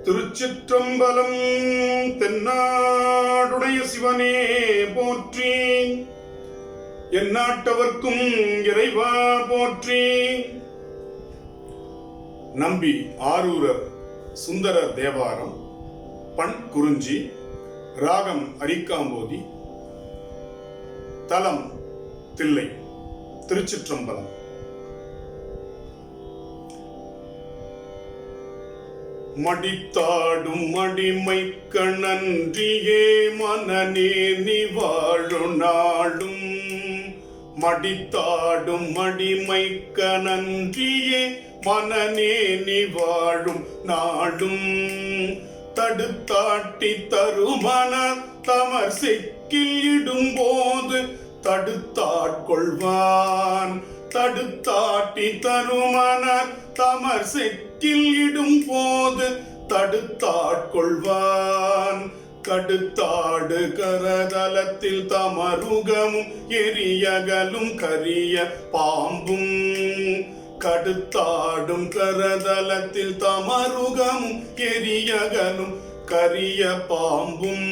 திருச்சிற்றம்பலம். தென்னாடுடைய சிவனே போற்றி, எந்நாட்டவர்க்கும் இறைவா போற்றி. நம்பி ஆரூரர் சுந்தரர் தேவாரம். பண் குறிஞ்சி, ராகம் அரிக்காம்போதி, தலம் தில்லை. திருச்சிற்றம்பலம். மடித்தாடும் மடிமைக்க நன்றியே மனநே நிவாழு நாடும். மடித்தாடும் மடிமைக்க நன்றியே மனநே நிவாழும் நாடும். தடுத்தாட்டி தருமன தமர் செக்கில் இடும்போது தடுத்தாட்கொள்வான். தடுத்தாட்டி தருமனர் தமர் செக்கில் இடும் போது தடுத்தாட்கொள்வான். கடுத்தாடு கரதலத்தில் தமருகமும் எரியகலும் கரிய பாம்பும். கடுத்தாடும் கரதலத்தில் தமருகமும் எரியகலும் கரிய பாம்பும்.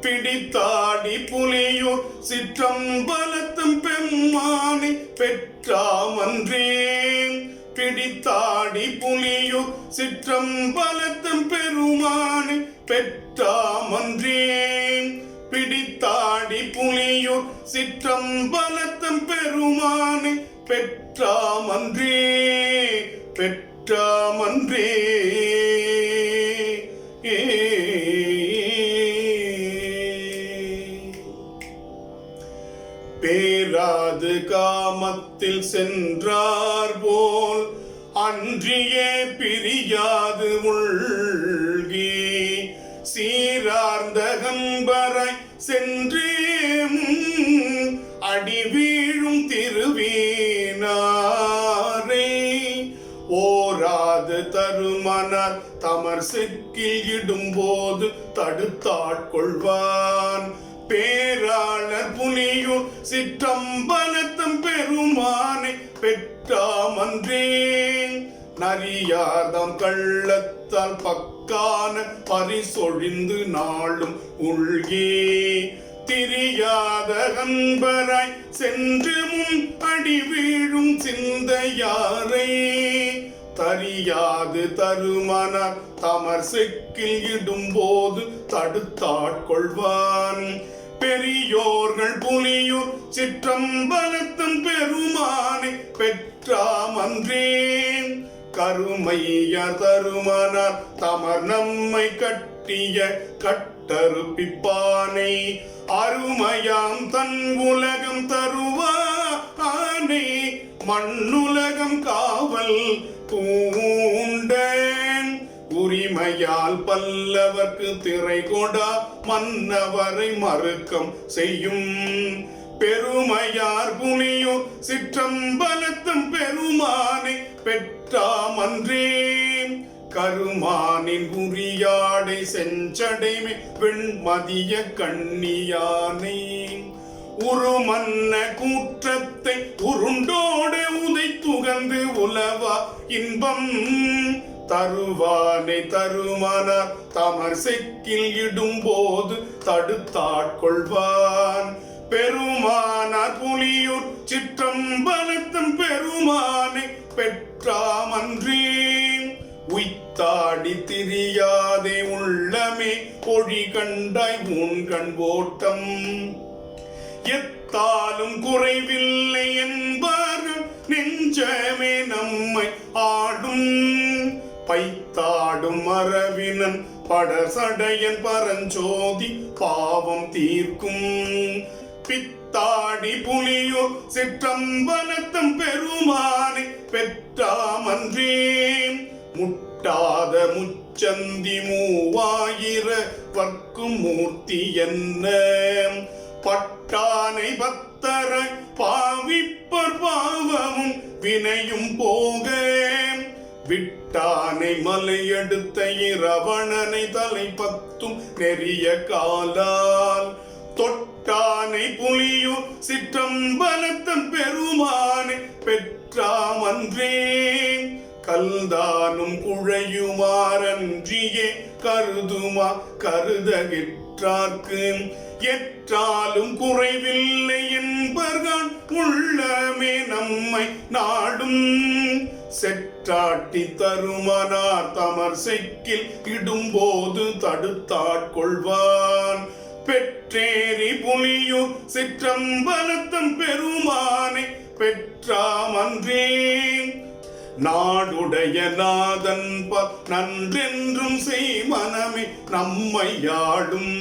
பிடித்தாடி புலியூர் சிற்றம்பலத்தும் பெம்மானை பெற்றாமன்றே. பிடித்தாடி புலியூர் சிற்றம்பலத்தும் பெருமானை பெற்றாமன்றே. பிடித்தாடி புலியூர் சிற்றம்பலத்தும் பெருமானை பெற்றாமன்றே. பெற்றாமன்றே. பேராது காமத்தில் சென்றார் போல் அன்றியே பிரியாது உள்கி. சீரார்ந்த கம்பரை சென்றே அடி வீழும் திருவீனாரே. ஓராது தருமனர் தமர் செக்கில் இடும்போது தடுத்தாட்கொள்வான். பேராளர் புலியூர் சிற்றம்பலத்தும் பெருமானை பெற்றாமன்றே. நரியார்தம் கள்ளத்தால் பக்கான பரிசொழிந்து நாளும் உள்கே. திரியாத கண்பராய் சென்று முன் அடி வீழும் சிந்தையாரை. தரியாது தருமனர் தமர் செக்கில் இடும்போது தடுத்தாட்கொள்வான். பெரியோர்கள் புலியூர் சிற்றம்பலத்தும் பெருமானை பெற்றாமன்றே. கருமைய தருமனர் தமர் நம்மை கட்டிய கட்டறுப்பிப்பானை. அருமையாம் தன் உலகம் தருவானே. மண்ணுலகம் காவல் பூண்டேன். உரிமையால் பல்லவர்க்கு திரை கொடா மன்னவரை மறுக்கம் செய்யும். பெருமையார் புலியூர் சிற்றம்பலத்தும் பெருமானை பெற்றாமன்றே. கருமானின் உரியாடை செஞ்சடைமை வெண்மதிய கண்ணியானை. உருமன்ன கூற்றத்தை உருண்டோடு உதை துகந்து உலவா இன்பம் தருவானை. தருமனர் தமர் செக்கில் இடும்போது தடுத்தாட்கொள்வான். பெருமானார் புலியூர் சிற்றம்பலத்தும் பெருமானை பெற்றாமன்றே. உய்த்தாடி திரியாதே உள்ளமே பொழி கண்டாய் உன் கண் ஓட்டம். எத்தாலும் குறைவில்லை என்பார்கள் நெஞ்சமே நம்மை ஆடும். பைத்தாடும் மரவினன் படசடையன் பரஞ்சோதி பாவம் தீர்க்கும். பித்தாடி புலியூர் சிற்றம்பலத்தும் பெருமானை பெற்றாமன்றே. முட்டாத முச்சந்தி மூவாயிர வர்க்கும் மூர்த்தி என்ன. பட்டானை பத்தரை பாவிப்பர் பாவமும் வினையும் போக. விட்டானை மலையெடுத்த இரவணனை தலை பத்தும் நெறிய காலால். தொட்டானை புலியூர் சிற்றம்பலத்தும் பெருமானை பெற்றாமன்றே. கல்தானும் குழையுமாறன்றியே கருதுமா கருதகிற்றார்க்கு எற்றாலும் குறைவில்லை என்பர்கான் உள்ளமே நம்மை நாடும் செற்றாட்டி தருமனார் தமர் செக்கில் இடும்போது தடுத்தாட்கொள்வான் பெற்றேறி புலியூர் சிற்றம்பலத்தம் பெருமானை பெற்றாமன்றே நாடுடைய நாதன் நன்றென்றும் செய் மனமே நம்மையாடும்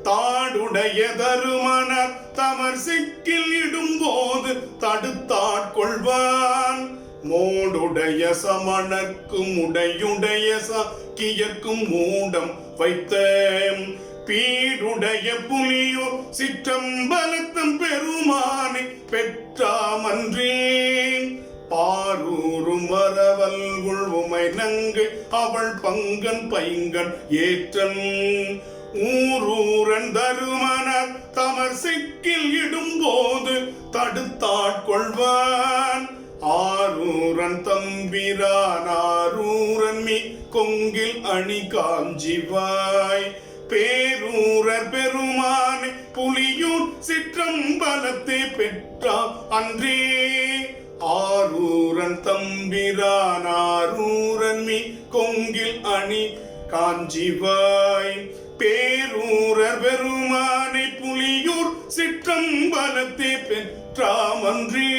தாடுடைய தருமனர் தமர் செக்கில் இடும்போது தடுத்தாட்கொள்வான் மோடுடைய சமணர்க்கும் உடையுடைய சாக்கியர்க்கும் மூடம் வைத்த பீடுடைய புலியூர் சிற்றம்பலத்தம் பெருமானை பெற்றாமன்றே பாரூரும் வரவல்குள் உமை நங்கை அவள் பங்கன் பைங்கன் ஏற்றன் ஊரூரன் தருமனர் தமர் செக்கில் இடும்போது தடுத்தாட்கொள்வான் ஆரூரன் தம்பிரான் ஆரூரன் மீ கொங்கில் அணி காஞ்சிவாய் பேரூரர் பெருமானை புலியூர் சிற்றம்பலத்தை பெற்றா அன்றே ஆரூரன் தம்பிரான் ஆரூரன் மீ கொங்கில் அணி காஞ்சிவாய் பேரூரர் பெருமானை புலியூர் சிற்றம்பலத்தை பெற்றாமன்றே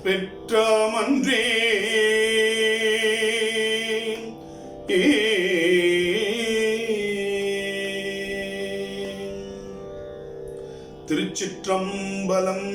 பெற்றாமன்றே திருச்சிற்றம்பலம்.